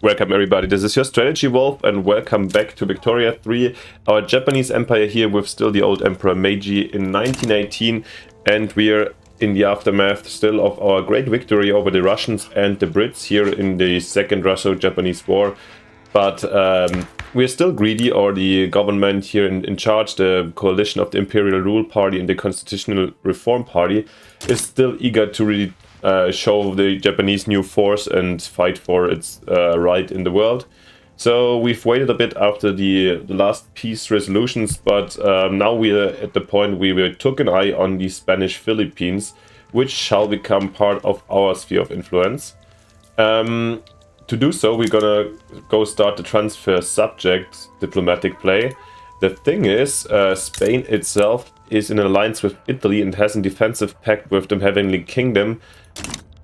Welcome everybody, this is your Strategy Wolf and welcome back to Victoria 3, our Japanese empire here with still the old Emperor Meiji in 1918, and we're in the aftermath still of our great victory over the Russians and the Brits here in the Second Russo-Japanese War. But we're still greedy, or the government here in charge, the coalition of the Imperial Rule Party and the Constitutional Reform Party, is still eager to really show the Japanese new force and fight for its right in the world. So we've waited a bit after the last peace resolutions, but now we're at the point we took an eye on the Spanish Philippines, which shall become part of our sphere of influence. To do so, we're gonna go start the transfer subject diplomatic play. The thing is, Spain itself is in an alliance with Italy and has a defensive pact with the Heavenly Kingdom.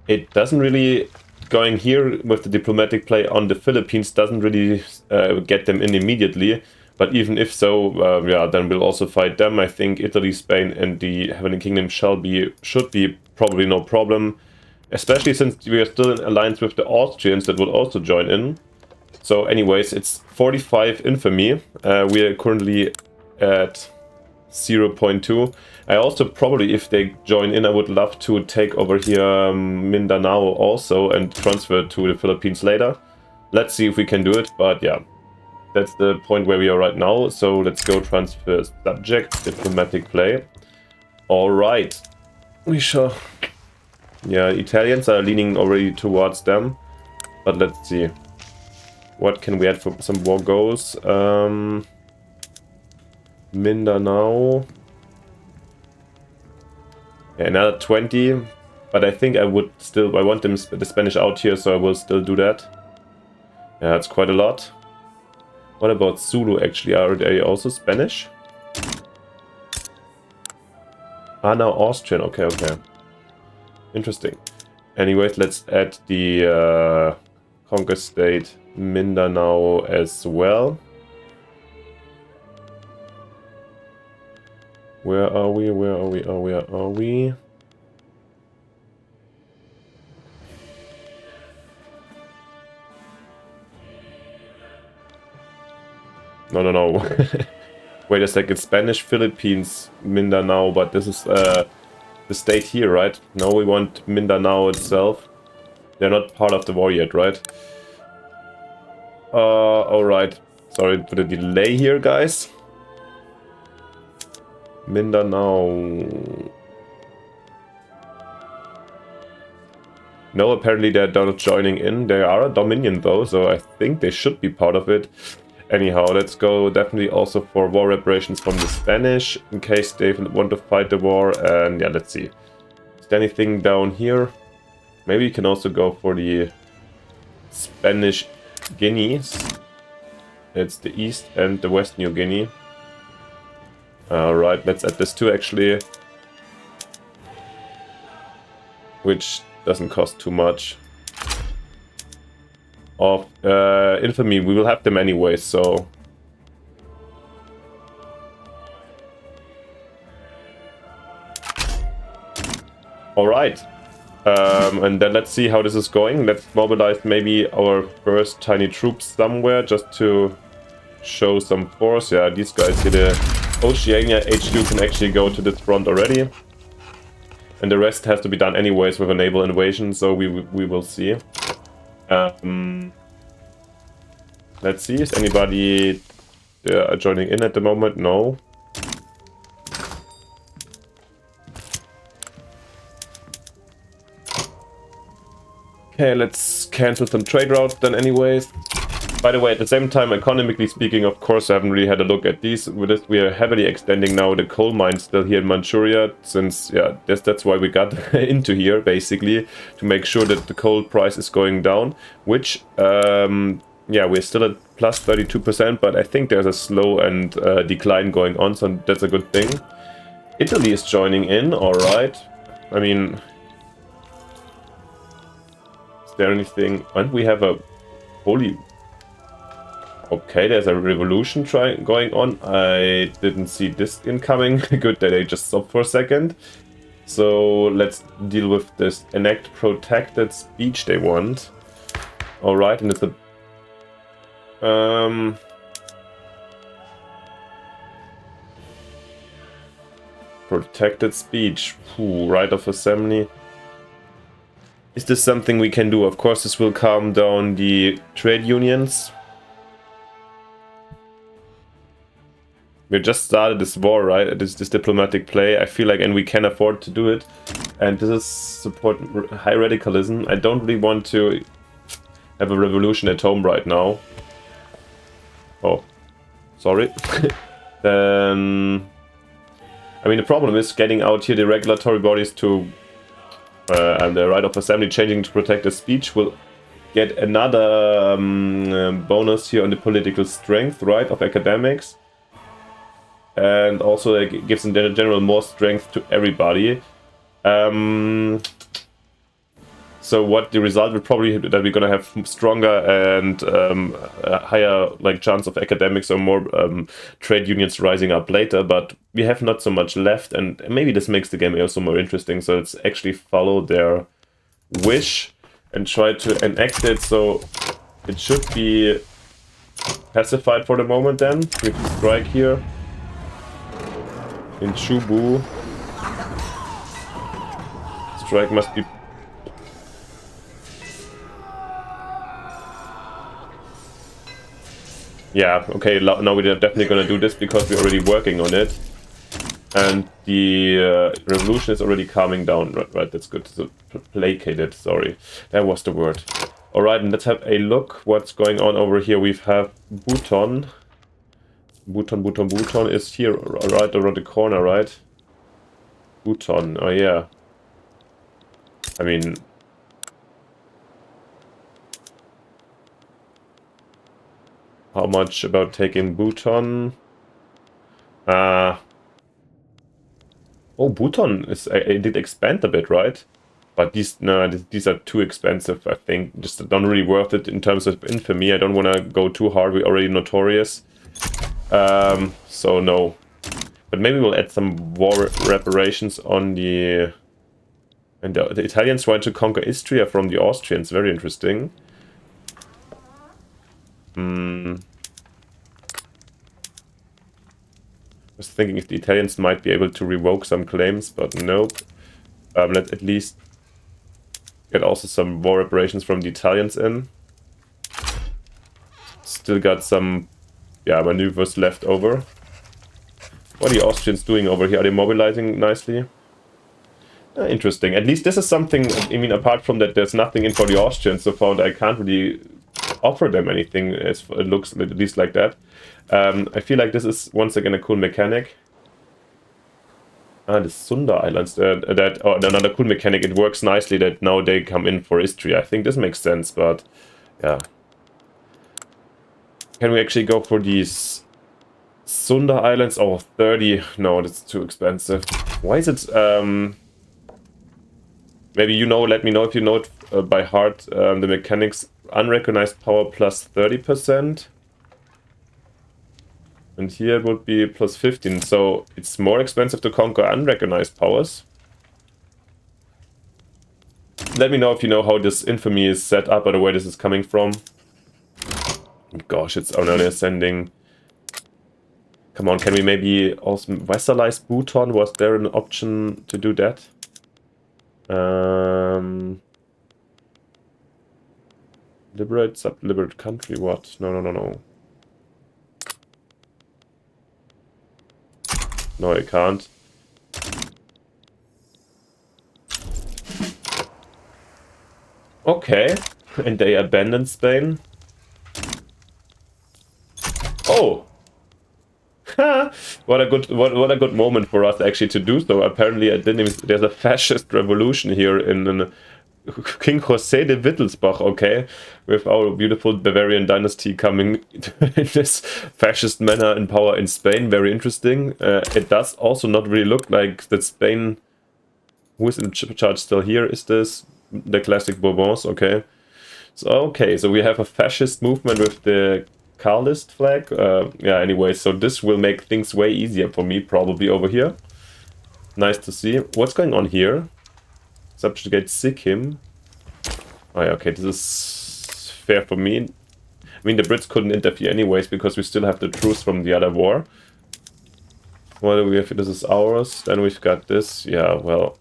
It doesn't really, going here with the diplomatic play on the Philippines doesn't really get them in immediately. But even if so, yeah, then we'll also fight them. I think Italy, Spain and the Heavenly Kingdom should be probably no problem. Especially since we are still in alliance with the Austrians that will also join in. So anyways, it's 45 infamy. We are currently at 0.2. I also probably, if they join in, I would love to take over here Mindanao also and transfer to the Philippines later. Let's see if we can do it, but yeah, that's the point where we are right now. So let's go transfer subject, diplomatic play. Alright, we shall... Yeah, Italians are leaning already towards them, but let's see. What can we add for some war goals? Mindanao. Yeah, another 20, but I think I want them, the Spanish out here, so I will still do that. Yeah, that's quite a lot. What about Zulu actually? Are they also Spanish? Ah, now Austrian. Okay, okay. Interesting. Anyways, let's add the conquer state Mindanao as well. Where are we? Where are we? Where are we? No, no, no. Wait a second. Spanish Philippines Mindanao, but this is the state here, right? No, we want Mindanao itself. They're not part of the war yet, right? Alright. Sorry for the delay here, guys. Mindanao. No, apparently they're not joining in. They are a dominion though, so I think they should be part of it. Anyhow, let's go definitely also for war reparations from the Spanish, in case they want to fight the war, and yeah, let's see. Is there anything down here? Maybe you can also go for the Spanish Guineas. It's the East and the West New Guinea. Alright, let's add this too actually. Which doesn't cost too much. Of infamy, we will have them anyway, so alright, and then let's see how this is going. Let's mobilize maybe our first tiny troops somewhere just to show some force. Yeah, these guys here, the Oceania HQ can actually go to this front already, and the rest has to be done anyways with a naval invasion, so we will see. Let's see, is anybody joining in at the moment? No. Okay, let's cancel some trade routes then anyways. By the way, at the same time, economically speaking, of course, I haven't really had a look at these. With this, we are heavily extending now the coal mines still here in Manchuria, since, yeah, that's why we got into here, basically, to make sure that the coal price is going down, which, yeah, we're still at plus 32%, but I think there's a slow and decline going on, so that's a good thing. Italy is joining in, alright. I mean, is there anything? And we have a holy... Okay, there's a revolution going on. I didn't see this incoming. Good that I just stopped for a second. So let's deal with this enact protected speech they want. Alright, and it's a Protected speech. Ooh, right of assembly. Is this something we can do? Of course, this will calm down the trade unions. We just started this war, right? This diplomatic play. I feel like, and we can afford to do it. And this is support high radicalism. I don't really want to have a revolution at home right now. Oh, sorry. Then, I mean, the problem is getting out here the regulatory bodies to and the right of assembly changing to protect the speech will get another bonus here on the political strength, right, of academics. And also it gives in general more strength to everybody. So what the result will probably be that we're gonna have stronger and a higher like chance of academics or more trade unions rising up later, but we have not so much left, and maybe this makes the game also more interesting. So let's actually follow their wish and try to enact it. So it should be pacified for the moment. Then we strike here in Chubu. Strike must be. Yeah, okay, now we're definitely gonna do this because we're already working on it. And the revolution is already calming down, right, that's good. So, placated, sorry, that was the word. Alright, and let's have a look what's going on over here. We have Bhutan. Bhutan is here, right around the corner, right? Bhutan, oh yeah. I mean... How much about taking Bhutan? Oh, Bhutan is it did expand a bit, right? But these are too expensive, I think. Just not really worth it in terms of infamy. I don't want to go too hard. We're already notorious. So no. But maybe we'll add some war reparations on the... And the Italians tried to conquer Istria from the Austrians. Very interesting. I was thinking if the Italians might be able to revoke some claims, but nope. Let's at least get also some war reparations from the Italians in. Still got some, yeah, maneuvers left over. What are the Austrians doing over here? Are they mobilizing nicely? Interesting. At least this is something, I mean, apart from that, there's nothing in for the Austrians so far. I can't really offer them anything, as it looks at least like that. I feel like this is once again a cool mechanic. The Sunda Islands, another cool mechanic. It works nicely that now they come in for Istria. I think this makes sense, but yeah. Can we actually go for these Sunda Islands? Oh, 30. No, that's too expensive. Why is it... Maybe you know, let me know if you know it by heart. The mechanics, unrecognized power plus 30%. And here it would be plus 15. So it's more expensive to conquer unrecognized powers. Let me know if you know how this infamy is set up or the way this is coming from. Gosh, it's only ascending. Come on, can we maybe also vassalize Bhutan? Was there an option to do that? Liberate, sub-liberate country, what? No. No, I can't. Okay, and they abandoned Spain. Oh! What a good moment for us actually to do so. Apparently, there's a fascist revolution here in King Jose de Wittelsbach. Okay, with our beautiful Bavarian dynasty coming in this fascist manner in power in Spain. Very interesting. It does also not really look like that Spain. Who is in charge still here? Is this the classic Bourbons? Okay, so we have a fascist movement with the Carlist flag. Yeah, anyway, so this will make things way easier for me, probably over here. Nice to see. What's going on here? Subjugate Sikkim. Oh yeah, okay, this is fair for me. I mean, the Brits couldn't interfere anyways, because we still have the truce from the other war. What do we have? This is ours. Then we've got this. Yeah, well,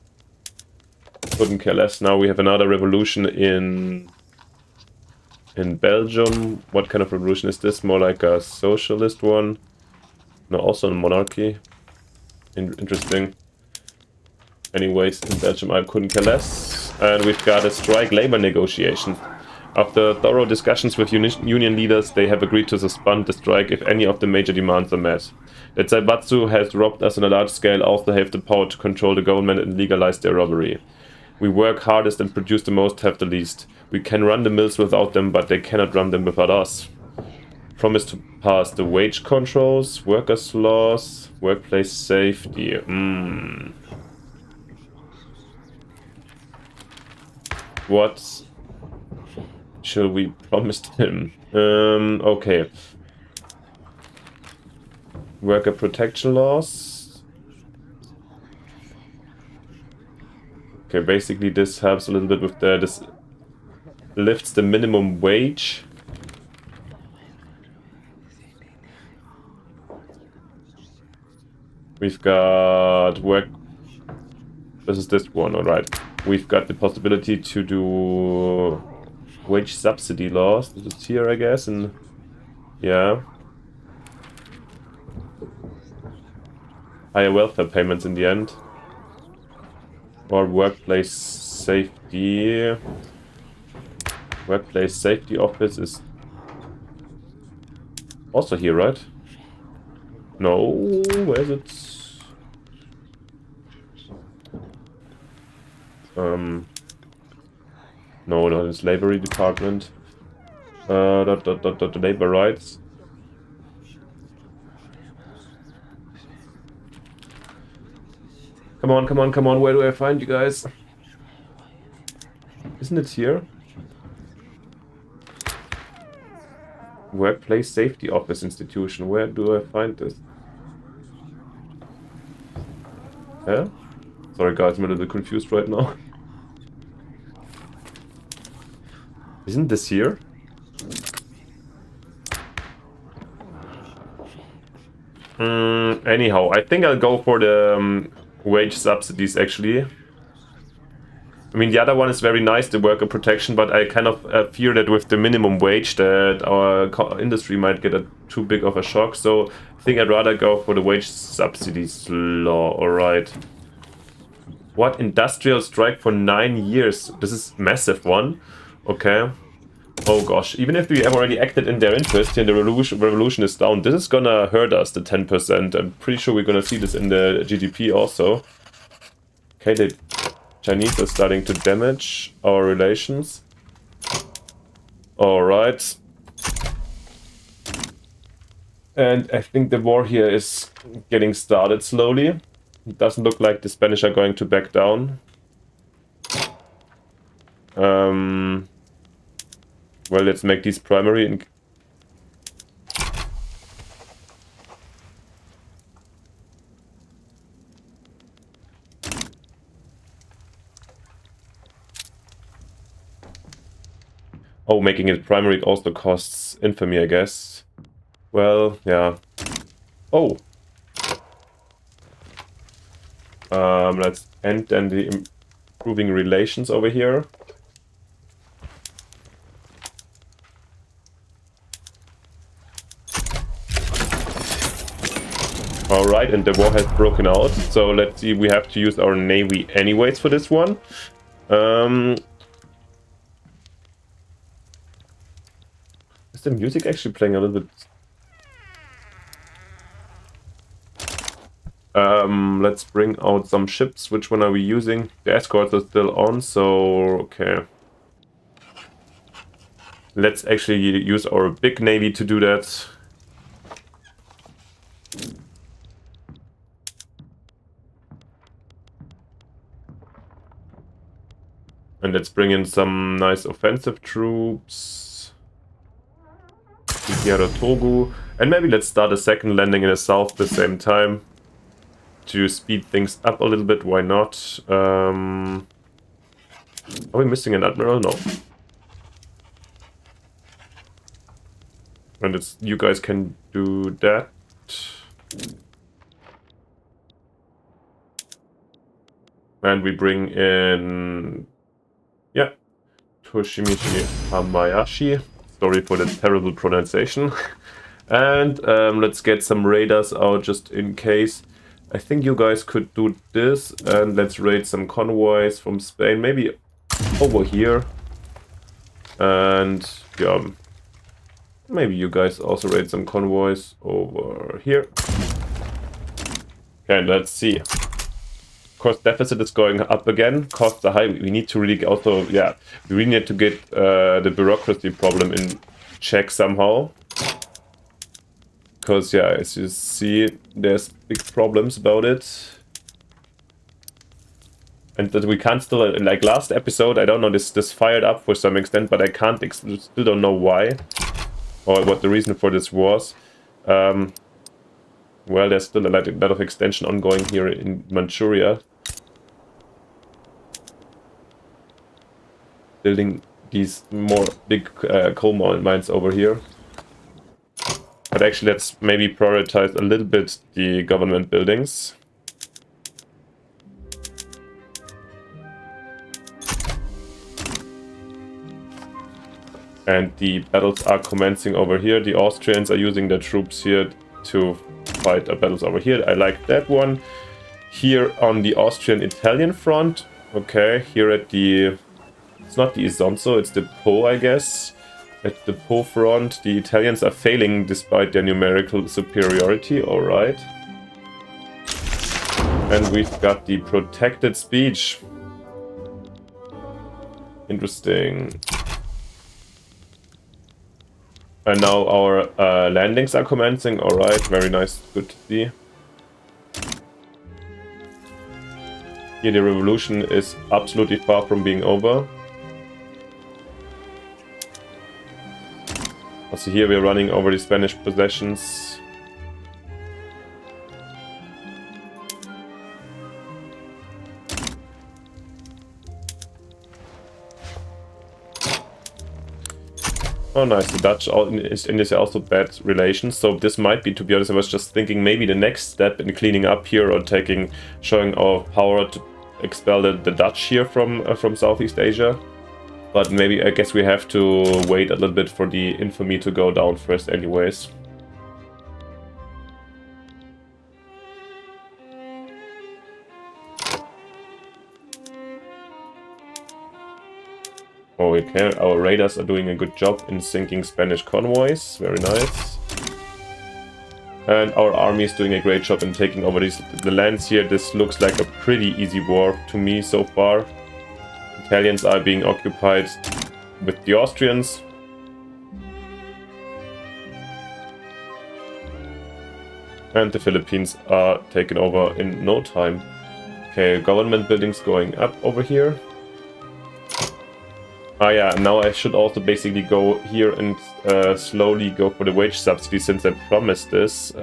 couldn't care less. Now we have another revolution in Belgium. What kind of revolution is this? More like a socialist one? No, also a monarchy. Interesting. Anyways, in Belgium I couldn't care less. And we've got a strike labor negotiation. After thorough discussions with union leaders, they have agreed to suspend the strike if any of the major demands are met. That Zaibatsu has robbed us on a large scale also have the power to control the government and legalize their robbery. We work hardest and produce the most, have the least. We can run the mills without them, but they cannot run them without us. Promise to pass the wage controls, workers' laws, workplace safety. What shall we promise him? Okay. Worker protection laws. Okay, basically this helps a little bit with this lifts the minimum wage. We've got work. This is this one, alright. We've got the possibility to do wage subsidy laws. This is here, I guess, and yeah. Higher welfare payments in the end. Or workplace safety. Workplace safety office is also here, right? No, where is it? No, not in slavery department. Labor rights. Come on, come on, come on, where do I find you guys? Isn't it here? Workplace Safety Office Institution, where do I find this? Yeah? Sorry guys, I'm a little bit confused right now. Isn't this here? Anyhow, I think I'll go for the wage subsidies actually. I mean, the other one is very nice, the worker protection, but I kind of fear that with the minimum wage that our industry might get too big of a shock. So I think I'd rather go for the wage subsidies law. Alright. What? Industrial strike for 9 years? This is massive one. Okay. Oh gosh. Even if we have already acted in their interest and the revolution is down, this is gonna hurt us, the 10%. I'm pretty sure we're gonna see this in the GDP also. Okay, the Chinese are starting to damage our relations. Alright. And I think the war here is getting started slowly. It doesn't look like the Spanish are going to back down. Well, let's make these primary. Oh, making it primary also costs infamy, I guess. Well, yeah. Oh! Let's end then the improving relations over here. Alright, and the war has broken out, so let's see, we have to use our navy anyways for this one. Is the music actually playing a little bit? Let's bring out some ships. Which one are we using? The escorts are still on, so okay. Let's actually use our big navy to do that. And let's bring in some nice offensive troops. Togu. And maybe let's start a second landing in the south at the same time. To speed things up a little bit, why not? Are we missing an admiral? No. And it's you guys can do that. And we bring in, yeah, Toshimichi Hamayashi. Sorry for the terrible pronunciation. And let's get some raiders out just in case. I think you guys could do this, and let's raid some convoys from Spain, maybe over here. And yeah, maybe you guys also raid some convoys over here. Okay, let's see. Course deficit is going up again. Costs are high. We need to really also, yeah, we really need to get the bureaucracy problem in check somehow. Because, yeah, as you see, there's big problems about it. And that we can't still, like last episode, I don't know, this fired up for some extent, but I still don't know why. Or what the reason for this was. Well, there's still a lot of extension ongoing here in Manchuria. Building these more big coal mines over here. But actually, let's maybe prioritize a little bit the government buildings. And the battles are commencing over here. The Austrians are using their troops here to fight battles over here. I like that one. Here on the Austrian-Italian front. Okay, here at the... It's not the Isonzo, it's the Po, I guess. At the Po front, the Italians are failing despite their numerical superiority. Alright. And we've got the protected speech. Interesting. And now our landings are commencing. Alright, very nice. Good to see. Here the revolution is absolutely far from being over. Also here we're running over the Spanish possessions. Oh nice, the Dutch and this are also bad relations, so this might be, to be honest, I was just thinking maybe the next step in cleaning up here or showing our power to expel the Dutch here from Southeast Asia. But maybe, I guess we have to wait a little bit for the infamy to go down first anyways. Oh, okay, our raiders are doing a good job in sinking Spanish convoys, very nice. And our army is doing a great job in taking over the lands here. This looks like a pretty easy war to me so far. Italians are being occupied with the Austrians. And the Philippines are taken over in no time. Okay, government buildings going up over here. Ah yeah, now I should also basically go here and slowly go for the wage subsidy since I promised this.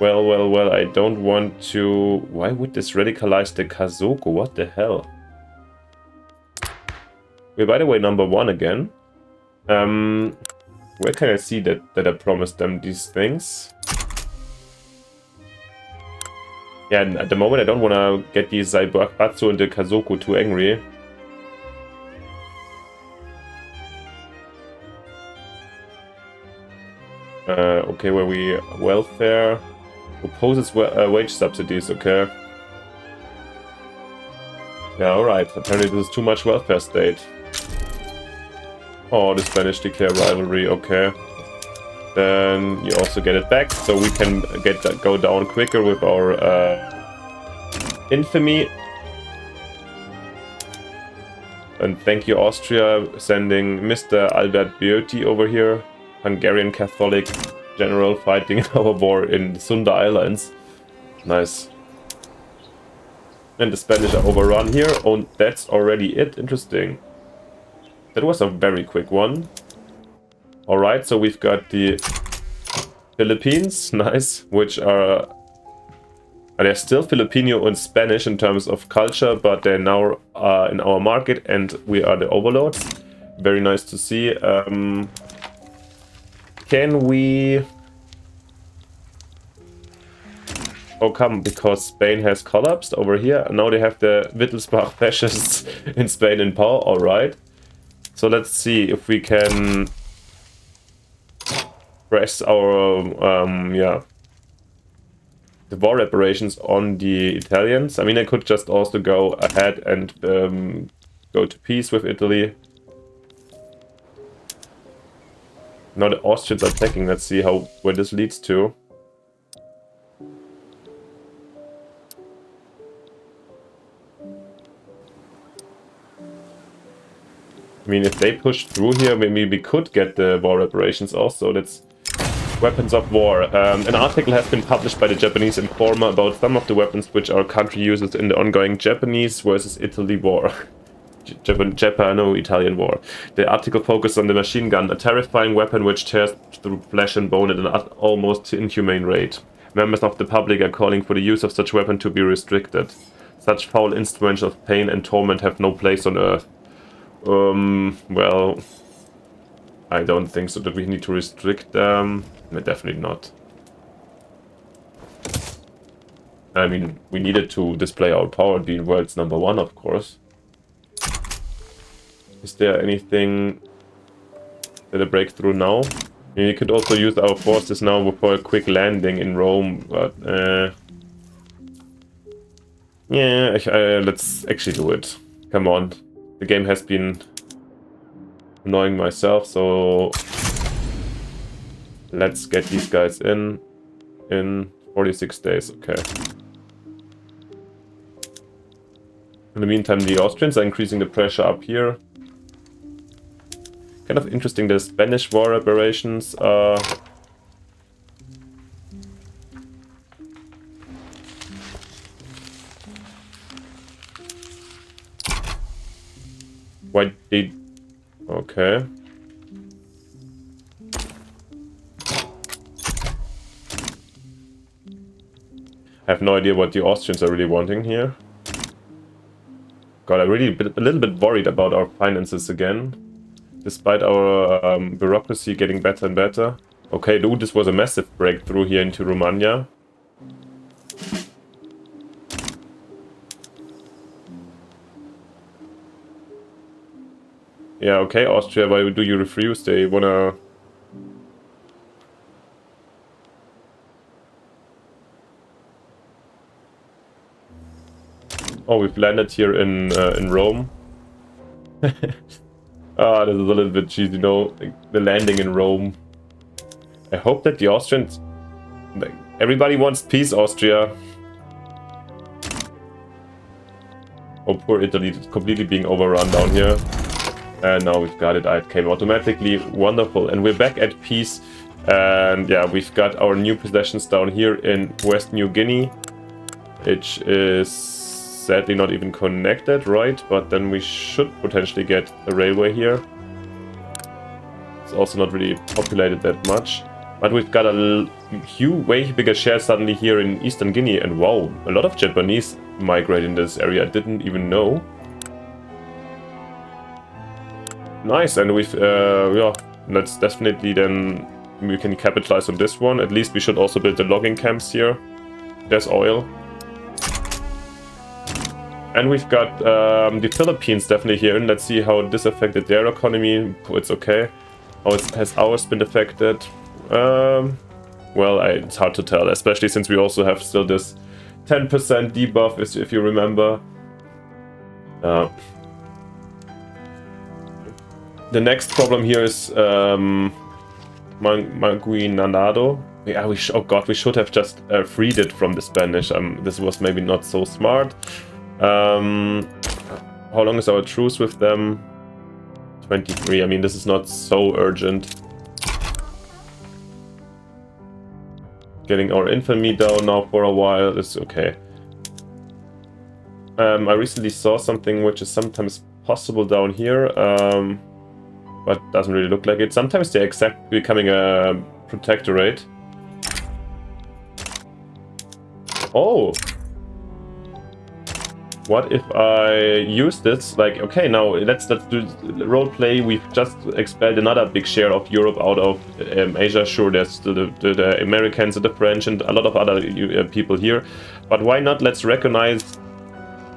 Well, I don't want to... Why would this radicalize the Kazoku? What the hell? We're, by the way, #1 again. Where can I see that I promised them these things? Yeah, and at the moment I don't want to get the Zaibatsu and the Kazoku too angry. Okay, where we... Welfare... Opposes wage subsidies, okay. Yeah, alright. Apparently this is too much welfare state. Oh, the Spanish declare rivalry, okay. Then you also get it back, so we can go down quicker with our infamy. And thank you, Austria, sending Mr. Albert Beauty over here. Hungarian Catholic general fighting our war in Sunda Islands. Nice. And the Spanish are overrun here. Oh, that's already it. Interesting. That was a very quick one. Alright, so we've got the Philippines. Nice. Which are... They're still Filipino and Spanish in terms of culture, but they're now in our market and we are the overlords. Very nice to see. Can we... Oh, come, because Spain has collapsed over here. Now they have the Wittelsbach fascists in Spain in power. Alright. So let's see if we can press our, the war reparations on the Italians. I mean, I could just also go ahead and go to peace with Italy. Now the Austrians are attacking. Let's see where this leads to. I mean, if they push through here, maybe we could get the war reparations also. That's weapons of war. An article has been published by the Japanese Informer about some of the weapons which our country uses in the ongoing Japanese versus Italy war. Japano-Italian war. The article focused on the machine gun, a terrifying weapon which tears through flesh and bone at an almost inhumane rate. Members of the public are calling for the use of such weapon to be restricted. Such foul instruments of pain and torment have no place on Earth. Well, I don't think so that we need to restrict them. No, definitely not. I mean, we needed to display our power, be world's #1, of course. Is there anything that a breakthrough now? I mean, we could also use our forces now for a quick landing in Rome, but yeah, let's actually do it. Come on. The game has been annoying myself, so let's get these guys in 46 days, okay. In the meantime, the Austrians are increasing the pressure up here. Kind of interesting, the Spanish war reparations are... Why did... Okay. I have no idea what the Austrians are really wanting here. God, I'm really a little bit worried about our finances again. Despite our bureaucracy getting better and better. Okay, dude, this was a massive breakthrough here into Romagna. Yeah, okay, Austria, why do you refuse? They wanna... Oh, we've landed here in Rome. Ah, this is a little bit cheesy, you know, the landing in Rome. I hope that the Austrians... Everybody wants peace, Austria. Oh, poor Italy, it's completely being overrun down here. And now we've got it, it came automatically, wonderful. And we're back at peace. And yeah, we've got our new possessions down here in West New Guinea. Which is sadly not even connected, right? But then we should potentially get a railway here. It's also not really populated that much. But we've got a way bigger share suddenly here in Eastern Guinea. And wow, a lot of Japanese migrate in this area, I didn't even know. Nice, and we've, yeah, that's definitely then, we can capitalize on this one. At least we should also build the logging camps here. There's oil. And we've got the Philippines definitely here, and let's see how this affected their economy. It's okay. How has ours been affected? Well, it's hard to tell, especially since we also have still this 10% debuff, if you remember. The next problem here is Manguinanado. Yeah, oh god, we should have just freed it from the Spanish. This was maybe not so smart. How long is our truce with them? 23. I mean, this is not so urgent. Getting our infamy down now for a while is okay. I recently saw something which is sometimes possible down here, but doesn't really look like it. Sometimes they accept becoming a protectorate. Oh! What if I use this, like, okay, now let's do role play. We've just expelled another big share of Europe out of Asia. Sure, there's still the Americans and the French and a lot of other people here. But why not let's recognize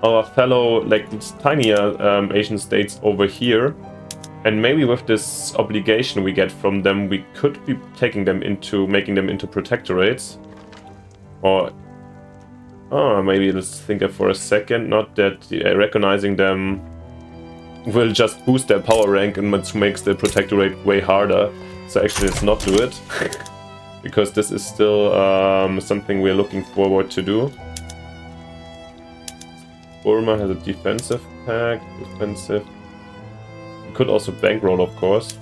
our fellow, like, these tinier Asian states over here. And maybe with this obligation we get from them, we could be making them into protectorates. Or... oh, maybe let's think of for a second. Not that recognizing them will just boost their power rank and makes the protectorate way harder. So actually let's not do it. Because this is still something we're looking forward to do. Burma has a defensive pact. Defensive. We could also bankroll, of course.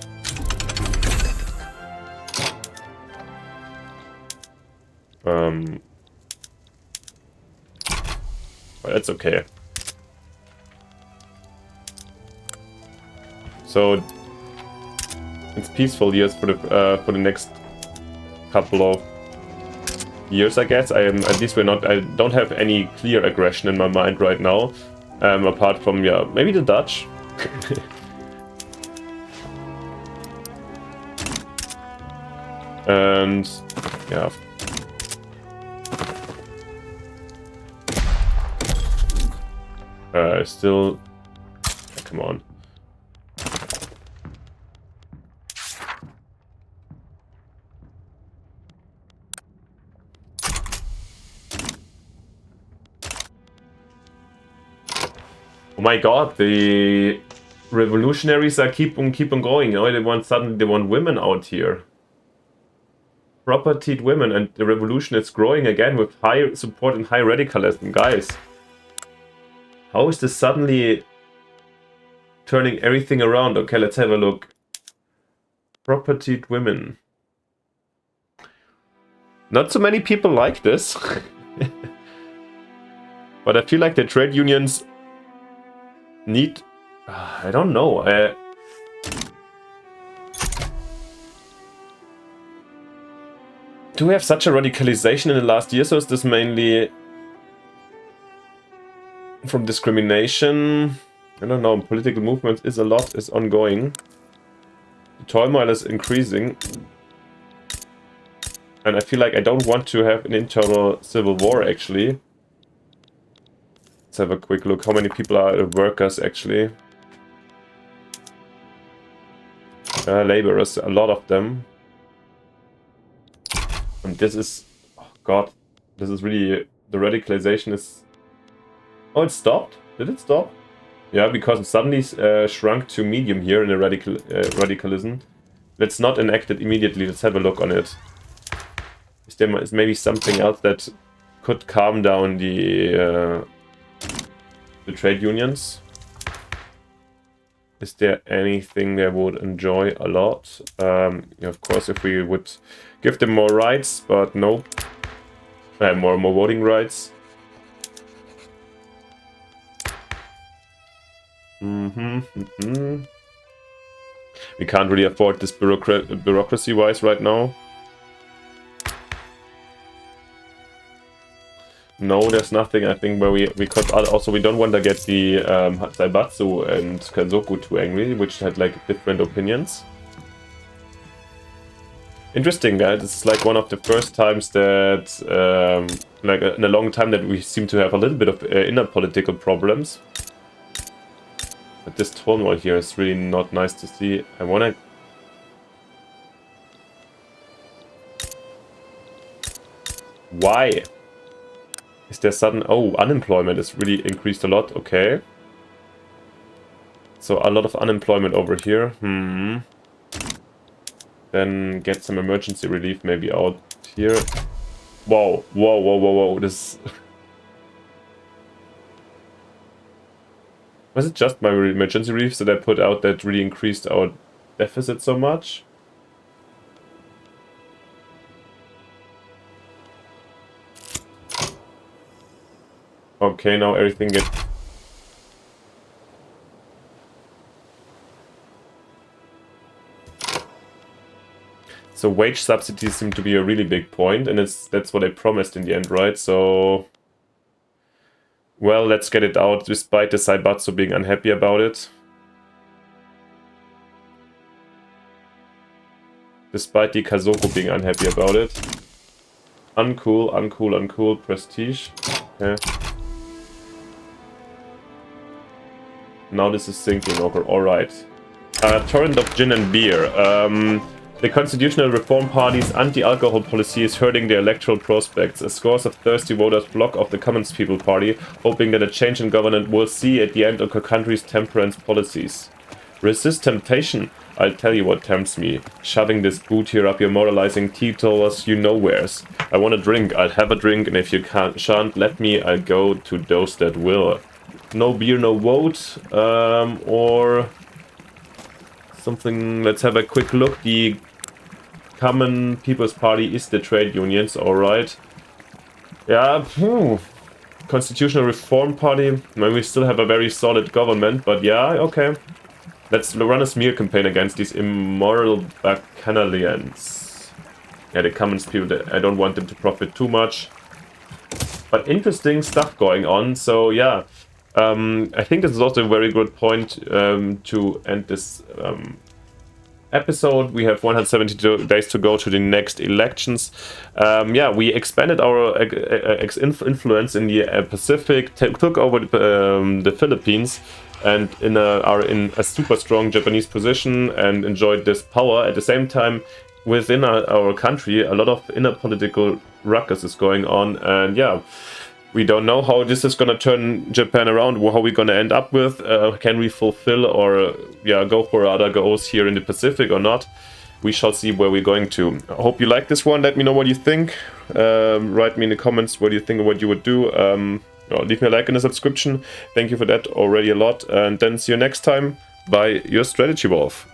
That's okay. So it's peaceful years for the next couple of years, I guess. At least we're not. I don't have any clear aggression in my mind right now, apart from maybe the Dutch. And yeah. Still, come on. Oh my God, the revolutionaries are keep on going. You know, suddenly they want women out here. Propertied women, and the revolution is growing again with high support and high radicalism, guys. How is this suddenly turning everything around? Okay, let's have a look. Propertied women. Not so many people like this. But I feel like the trade unions need... I don't know. Do we have such a radicalization in the last years, or is this mainly... from discrimination? I don't know. Political movement is ongoing. The turmoil is increasing. And I feel like I don't want to have an internal civil war, actually. Let's have a quick look. How many people are workers, actually? Laborers, a lot of them. And this is... oh God. This is really... the radicalization is... oh, it stopped? Did it stop? Yeah, because it suddenly shrunk to medium here in the radicalism. Let's not enact it immediately. Let's have a look on it. Is maybe something else that could calm down the trade unions? Is there anything they would enjoy a lot? Of course, if we would give them more rights, but no. More voting rights. We can't really afford this bureaucracy-wise right now. No, there's nothing, I think, where we could... also, we don't want to get the Saibatsu and Kanzoku too angry, which had, like, different opinions. Interesting, guys. This is, like, one of the first times that, like, in a long time that we seem to have a little bit of inner political problems. But this turmoil here is really not nice to see. I wanna... why? Is there sudden... oh, unemployment is really increased a lot. Okay. So a lot of unemployment over here. Then get some emergency relief maybe out here. Whoa, whoa, whoa, whoa, whoa. This... was it just my emergency reliefs that I put out that really increased our deficit so much? Okay, now everything gets... so wage subsidies seem to be a really big point, and that's what I promised in the end, right? So... Well, let's get it out, despite the Saibatsu being unhappy about it. Despite the Kazoku being unhappy about it. Uncool, uncool, uncool, prestige. Okay. Now this is sinking, alright. Torrent of gin and beer. The Constitutional Reform Party's anti-alcohol policy is hurting their electoral prospects. A scores of thirsty voters block off the Commons People Party, hoping that a change in government will see at the end of the country's temperance policies. Resist temptation. I'll tell you what tempts me. Shoving this boot here up your moralizing teetotalers you nowheres. I want a drink, I'll have a drink, and if you shan't let me, I'll go to those that will. No beer, no vote. Or something, let's have a quick look. The Common People's Party is the trade unions, alright. Yeah, Constitutional Reform Party. Well, we still have a very solid government, but yeah, okay. Let's run a smear campaign against these immoral bacchanalians. Yeah, the Commons people, I don't want them to profit too much. But interesting stuff going on, so yeah. I think this is also a very good point to end this episode. We have 172 days to go to the next elections. Yeah, we expanded our influence in the Pacific, took over the Philippines, and are in a super strong Japanese position and enjoyed this power. At the same time, within our country, a lot of inner political ruckus is going on, and yeah, we don't know how this is going to turn Japan around, how we're going to end up with. Can we fulfill or go for other goals here in the Pacific or not? We shall see where we're going to. I hope you like this one. Let me know what you think. Write me in the comments what you think and what you would do. Leave me a like and a subscription. Thank you for that already a lot. And then see you next time. Bye, your Strategy Wolf.